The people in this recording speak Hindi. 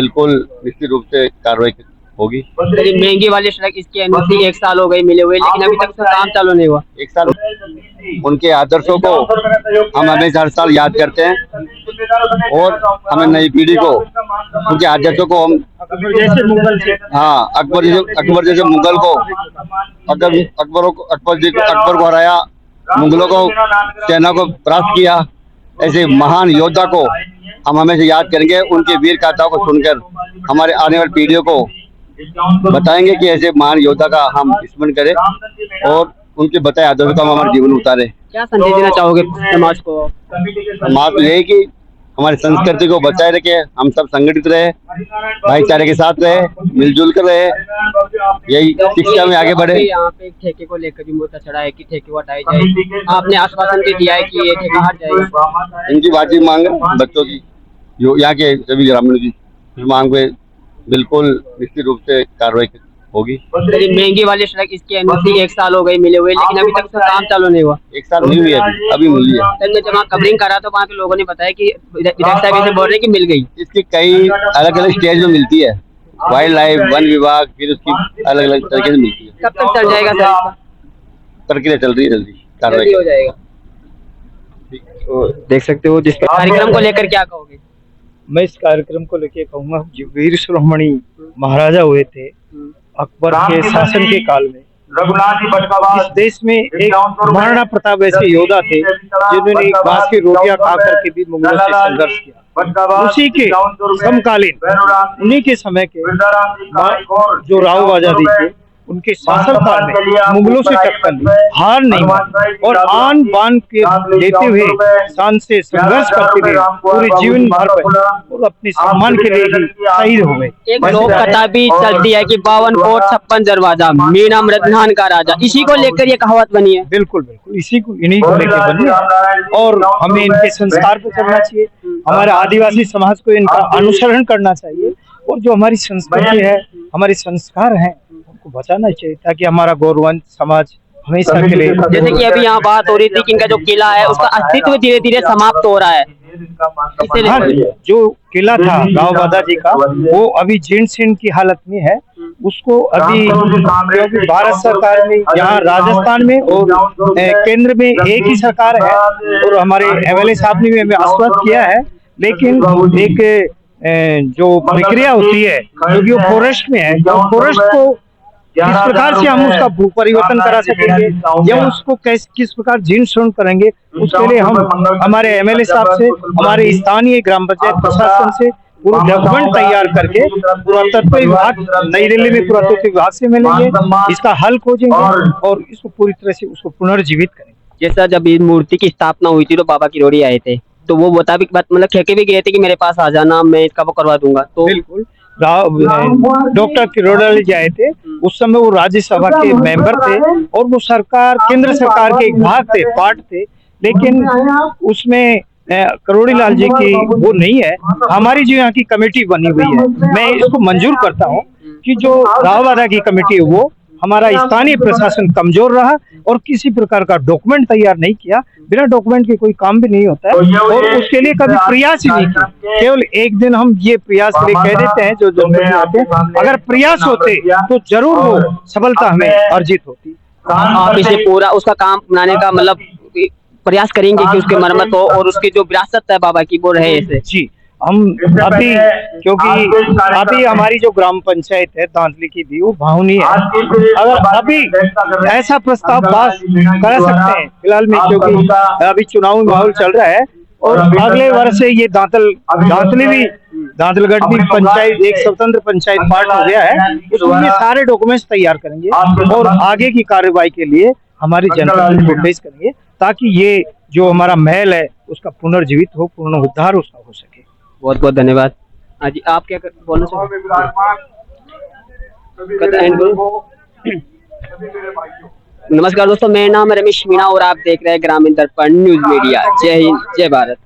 बिल्कुल निश्चित रूप से कार्रवाई होगी। महंगी वाली सड़क इसकी एनओसी 1 साल हो गई मिले हुए, लेकिन अभी तक उसका काम चालू नहीं हुआ। 1 साल उनके आदर्शों को हम हमेशा हर साल याद करते हैं और हमें नई पीढ़ी को उनके आदर्शों को हम जैसे मुगल थे, हाँ अकबर जैसे मुगल को अकबर को हराया, मुगलों को सेना को परास्त किया, ऐसे महान योद्धा को हम हमेशा याद करेंगे। उनके वीर गाथाओं को सुनकर हमारे आने वाली पीढ़ियों को बताएंगे कि ऐसे महान योद्धा का हम स्मरण करें और उनके बताए आदर्शों का हम हमारे जीवन में उतारे। क्या संदेश देना चाहोगे समाज को? समाज को यही कि हमारी संस्कृति को बचाए रखे, हम सब संगठित रहे, भाईचारे के साथ रहे, मिलजुल कर रहे, यही शिक्षा में आगे बढ़े। यहाँ पे एक ठेके को लेकर भी मोर्चा चढ़ा है कि ठेके को हटाई जाए, आपने आश्वासन भी दिया है कि ये ठेका हट जाएगा। इनकी वाजिब मांग है बच्चों की, यहाँ के सभी ग्रामीणों की मांग पे बिल्कुल निश्चित रूप से कार्रवाई होगी। महंगी वाली सड़क इसकी एनओसी 1 साल हो गई मिले हुए, लेकिन अभी तक उसका काम चालू नहीं हुआ। 1 साल नहीं हुई है, अभी मिली है। कल मैं जब वहाँ कवरिंग करा तो वहाँ के लोगों ने बताया कि विधायक साहब ऐसे बोल रहे हैं कि मिल गई। इसकी कई अलग अलग स्टेज में मिलती है, वाइल्ड लाइफ, वन विभाग, फिर उसकी अलग अलग तरीके से मिलती है। कब तक चल जाएगा सर इसका? प्रक्रिया चल रही है, जल्दी कार्रवाई जल्दी हो जाएगा। तो देख सकते हो जिस कार्यक्रम को लेकर क्या कहोगे? मैं इस कार्यक्रम को लेके कहूँगा, जो वीर शिरोमणि महाराजा हुए थे अकबर के शासन के काल में, इस देश में एक महाराणा प्रताप ऐसे योद्धा थे जिन्होंने बांस की रोटियां खा करके भी मुगलों से संघर्ष किया। उसी के समकालीन उन्हीं के समय के जो राव आजादी थे, उनके शासनकाल में मुगलों से टक्कर ली, हार नहीं मानी और आन बान के लेते हुए शान से संघर्ष करते हुए पूरे जीवन भर और अपने सम्मान के लिए ही शहीद हो गए। एक लोक कथा भी चलती है कि 52 कोट 56 दरवाजा, मीना मृदनान का राजा, इसी को लेकर ये कहावत बनी है। बिल्कुल बिल्कुल, इन्हीं को लेकर बनी है और हमें इनके संस्कार पर चलना चाहिए। हमारे आदिवासी समाज को इनका अनुसरण करना चाहिए और जो हमारी संस्कृति है, हमारे संस्कार हैं, उनको बचाना चाहिए ताकि हमारा गौरवंत समाज हमेशा के लिए। जैसे कि अभी यहाँ बात हो रही थी कि इनका जो किला है उसका अस्तित्व धीरे धीरे समाप्त हो रहा है। हाँ, जो किला था राव दादाजी का, वो अभी जीर्ण शीर्ण की हालत में है। उसको अभी क्योंकि भारत सरकार में यहाँ राजस्थान में और केंद्र में एक ही सरकार है और हमारे एमएलए साहब ने भी हमें आश्वस्त किया है, लेकिन एक जो प्रक्रिया होती है क्योंकि वो फॉरेस्ट में है, तो फॉरेस्ट को किस प्रकार से हम उसका भू परिवर्तन करा सकेंगे या उसको किस प्रकार जीर्ण शीर्ण करेंगे, उसके लिए हम हमारे एमएलए साहब से, हमारे स्थानीय ग्राम पंचायत प्रशासन से पूरा डॉक्यूमेंट तैयार करके पुरातत्व विभाग, नई दिल्ली में पुरातत्व विभाग से मिलेंगे, इसका हल खोजेंगे और इसको पूरी तरह से उसको पुनर्जीवित करेंगे। जैसा जब इस मूर्ति की स्थापना हुई थी तो बाबा किरोड़ी आए थे, तो वो मुताबिक मतलब कहके भी गए थे कि मेरे पास आ जाना, मैं इसका वो करवा दूंगा। तो बिल्कुल डॉक्टर किरोड़ी जी आए थे, उस समय वो राज्यसभा के मेंबर थे और वो सरकार, केंद्र सरकार के एक भाग थे, पार्ट थे, लेकिन उसमें किरोड़ी लाल जी की वो नहीं है। हमारी जो यहाँ की कमेटी बनी हुई है, मैं इसको मंजूर करता हूँ कि जो राव दादा की कमेटी है वो हमारा स्थानीय प्रशासन कमजोर रहा और किसी प्रकार का डॉक्यूमेंट तैयार नहीं किया। बिना डॉक्यूमेंट के कोई काम भी नहीं होता है और उसके लिए कभी प्रयास ही नहीं किया। केवल एक दिन हम ये प्रयास के लिए कह देते हैं जो जनप्रतिनिधि आते हैं, अगर प्रयास होते तो जरूर वो सफलता हमें अर्जित होती। आप इसे पूरा उसका काम बनाने का मतलब प्रयास करेंगे कि उसकी मरम्मत हो और उसकी जो विरासत है बाबा की वो रहे ऐसे? जी, हम अभी क्योंकि अभी हमारी जो ग्राम पंचायत है दांतली की भी वो भावनी है, अगर अभी ऐसा प्रस्ताव पास कर सकते हैं फिलहाल में, क्योंकि अभी चुनावी माहौल चल रहा है और अगले वर्ष से ये दांतली भी, दांतलगढ़ भी पंचायत एक स्वतंत्र पंचायत पार्ट हो गया है, उसमें ये सारे डॉक्यूमेंट्स तैयार करेंगे और आगे की कार्रवाई के लिए हमारी जनप्रतिनिधि को पेश करेंगे ताकि ये जो हमारा महल है उसका पुनर्जीवित हो, पुनरुद्धार उसका हो सके। बहुत बहुत धन्यवाद। हाँ जी, आप क्या बोलना चाहोगे? नमस्कार दोस्तों, मेरा नाम है रमेश मीणा और आप देख रहे हैं ग्रामीण दर्पण न्यूज मीडिया। जय हिंद, जय भारत।